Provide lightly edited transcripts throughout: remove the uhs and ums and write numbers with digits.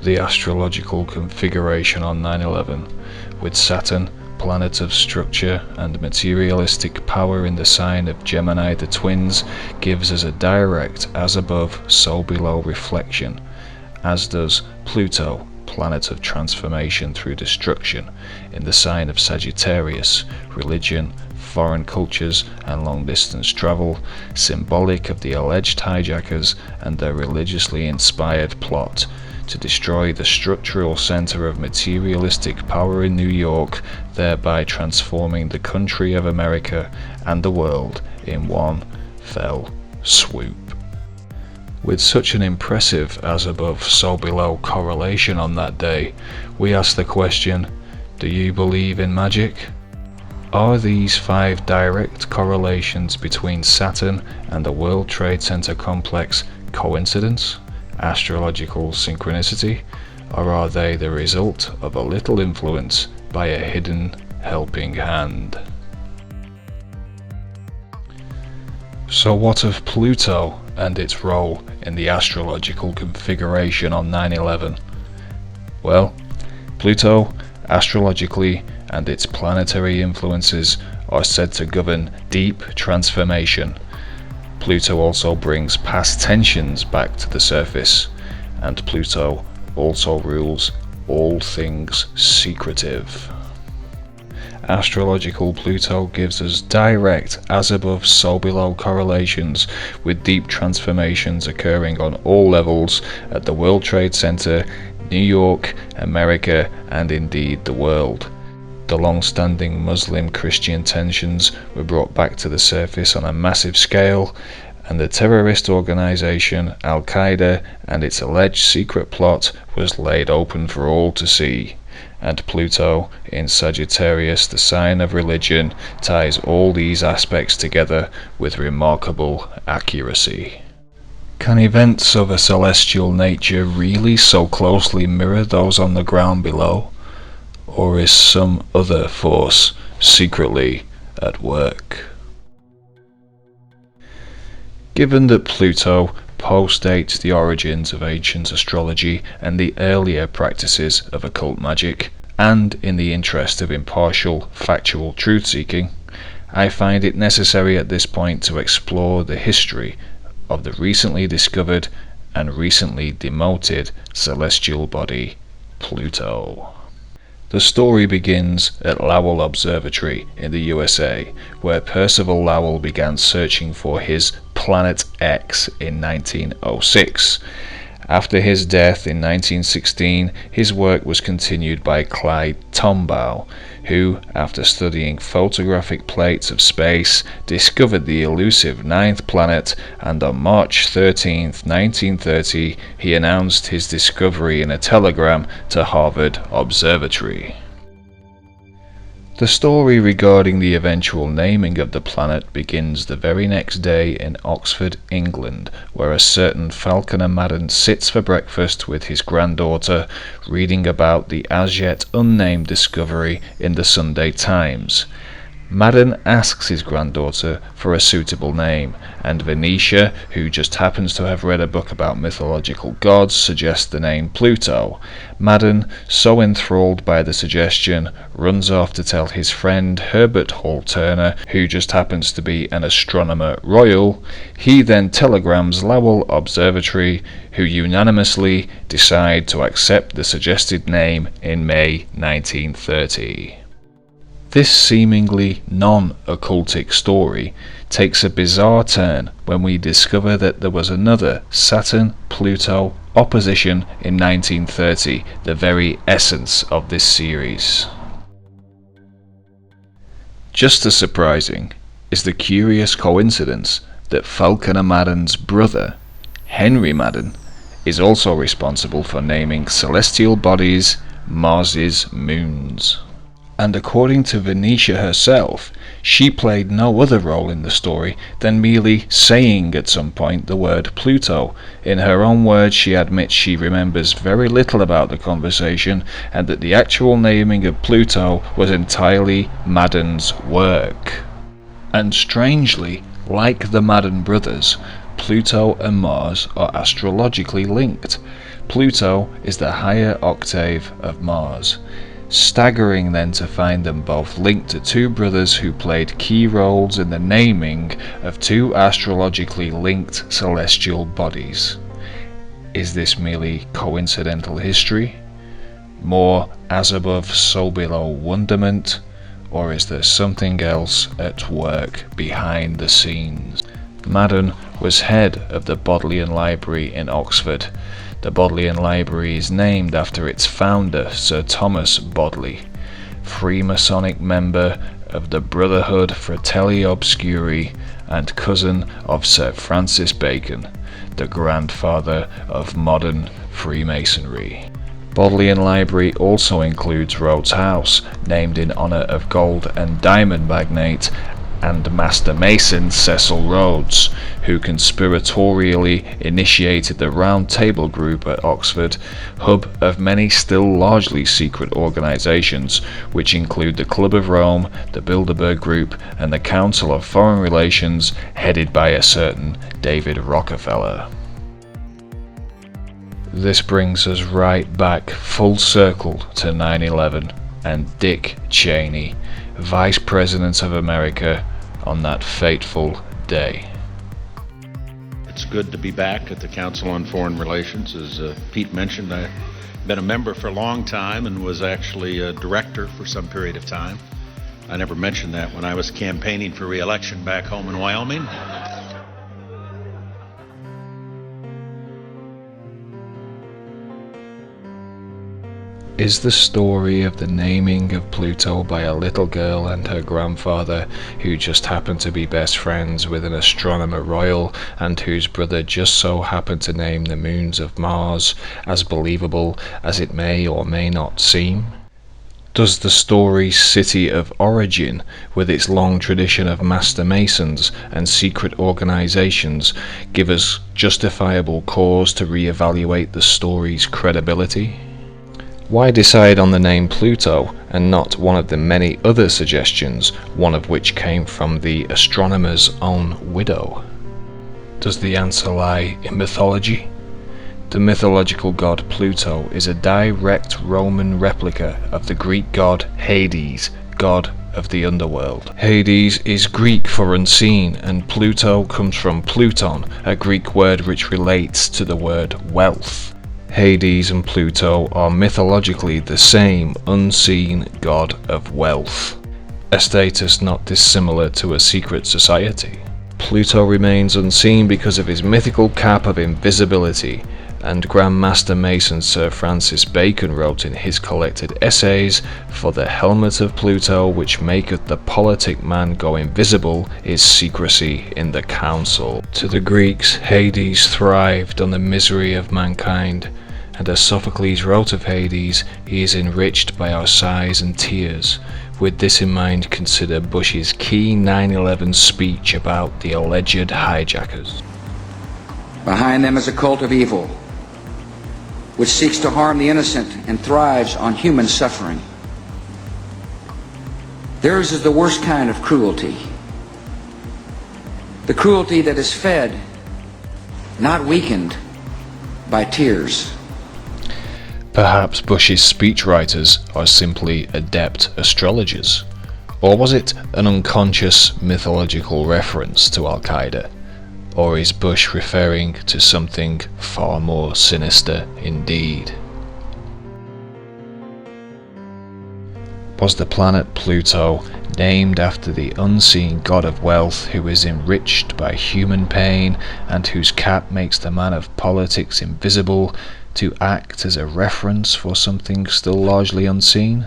the astrological configuration on 9/11, with Saturn, planet of structure and materialistic power, in the sign of Gemini, the twins, gives us a direct as above, so below reflection, as does Pluto, planet of transformation through destruction, in the sign of Sagittarius, religion, foreign cultures and long-distance travel, symbolic of the alleged hijackers and their religiously inspired plot to destroy the structural center of materialistic power in New York, thereby transforming the country of America and the world in one fell swoop. With such an impressive as above, so below correlation on that day, we ask the question, do you believe in magic? Are these 5 direct correlations between Saturn and the World Trade Center complex coincidence, astrological synchronicity, or are they the result of a little influence by a hidden helping hand? So what of Pluto and its role in the astrological configuration on 9/11? Well, Pluto, astrologically, and its planetary influences are said to govern deep transformation. Pluto also brings past tensions back to the surface, and Pluto also rules all things secretive. Astrological Pluto gives us direct as above, so below correlations with deep transformations occurring on all levels at the World Trade Center, New York, America, and indeed the world. The long-standing Muslim-Christian tensions were brought back to the surface on a massive scale, and the terrorist organization Al-Qaeda and its alleged secret plot was laid open for all to see. And Pluto, in Sagittarius, the sign of religion, ties all these aspects together with remarkable accuracy. Can events of a celestial nature really so closely mirror those on the ground below? Or is some other force secretly at work? Given that Pluto postdates the origins of ancient astrology and the earlier practices of occult magic, and in the interest of impartial, factual truth-seeking, I find it necessary at this point to explore the history of the recently discovered and recently demoted celestial body, Pluto. The story begins at Lowell Observatory in the USA, where Percival Lowell began searching for his Planet X in 1906. After his death in 1916, his work was continued by Clyde Tombaugh, who, after studying photographic plates of space, discovered the elusive 9th planet, and on March 13, 1930, he announced his discovery in a telegram to Harvard Observatory. The story regarding the eventual naming of the planet begins the very next day in Oxford, England, where a certain Falconer Madden sits for breakfast with his granddaughter, reading about the as yet unnamed discovery in the Sunday Times. Madden asks his granddaughter for a suitable name, and Venetia, who just happens to have read a book about mythological gods, suggests the name Pluto. Madden, so enthralled by the suggestion, runs off to tell his friend Herbert Hall Turner, who just happens to be an astronomer royal. He then telegrams Lowell Observatory, who unanimously decide to accept the suggested name in May 1930. This seemingly non-occultic story takes a bizarre turn when we discover that there was another Saturn-Pluto opposition in 1930, the very essence of this series. Just as surprising is the curious coincidence that Falconer Madden's brother, Henry Madden, is also responsible for naming celestial bodies Mars's moons. And according to Venetia herself, she played no other role in the story than merely saying at some point the word Pluto. In her own words, she admits she remembers very little about the conversation, and that the actual naming of Pluto was entirely Madden's work. And strangely, like the Madden brothers, Pluto and Mars are astrologically linked. Pluto is the higher octave of Mars. Staggering then to find them both linked to two brothers who played key roles in the naming of two astrologically linked celestial bodies. Is this merely coincidental history? More as above, so below wonderment? Or is there something else at work behind the scenes? Madden was head of the Bodleian Library in Oxford. The Bodleian Library is named after its founder, Sir Thomas Bodley, Freemasonic member of the Brotherhood Fratelli Obscuri and cousin of Sir Francis Bacon, the grandfather of modern Freemasonry. Bodleian Library also includes Rhodes House, named in honour of gold and diamond magnate and Master Mason Cecil Rhodes, who conspiratorially initiated the Round Table Group at Oxford, hub of many still largely secret organisations, which include the Club of Rome, the Bilderberg Group, and the Council of Foreign Relations, headed by a certain David Rockefeller. This brings us right back full circle to 9/11 and Dick Cheney, Vice President of America, on that fateful day. It's good to be back at the Council on Foreign Relations. As Pete mentioned, I've been a member for a long time and was actually a director for some period of time. I never mentioned that when I was campaigning for re-election back home in Wyoming. Is the story of the naming of Pluto by a little girl and her grandfather, who just happened to be best friends with an astronomer royal and whose brother just so happened to name the moons of Mars, as believable as it may or may not seem? Does the story's city of origin, with its long tradition of master masons and secret organizations, give us justifiable cause to re-evaluate the story's credibility? Why decide on the name Pluto and not one of the many other suggestions, one of which came from the astronomer's own widow? Does the answer lie in mythology? The mythological god Pluto is a direct Roman replica of the Greek god Hades, god of the underworld. Hades is Greek for unseen, and Pluto comes from Pluton, a Greek word which relates to the word wealth. Hades and Pluto are mythologically the same unseen god of wealth, a status not dissimilar to a secret society. Pluto remains unseen because of his mythical cap of invisibility, and Grand Master Mason Sir Francis Bacon wrote in his collected essays, "For the helmet of Pluto which maketh the politic man go invisible is secrecy in the council." To the Greeks, Hades thrived on the misery of mankind, and as Sophocles wrote of Hades, he is enriched by our sighs and tears. With this in mind, consider Bush's key 9/11 speech about the alleged hijackers. Behind them is a cult of evil, which seeks to harm the innocent and thrives on human suffering. Theirs is the worst kind of cruelty. The cruelty that is fed, not weakened, by tears. Perhaps Bush's speechwriters are simply adept astrologers. Or was it an unconscious mythological reference to Al-Qaeda? Or is Bush referring to something far more sinister indeed? Was the planet Pluto named after the unseen god of wealth who is enriched by human pain and whose cap makes the man of politics invisible, to act as a reference for something still largely unseen?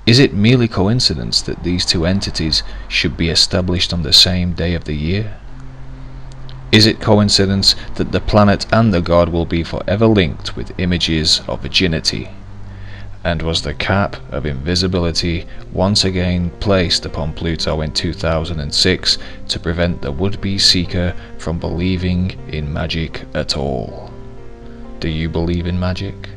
Is it merely coincidence that these two entities should be established on the same day of the year? Is it coincidence that the planet and the god will be forever linked with images of virginity? And was the cap of invisibility once again placed upon Pluto in 2006 to prevent the would-be seeker from believing in magic at all? Do you believe in magic?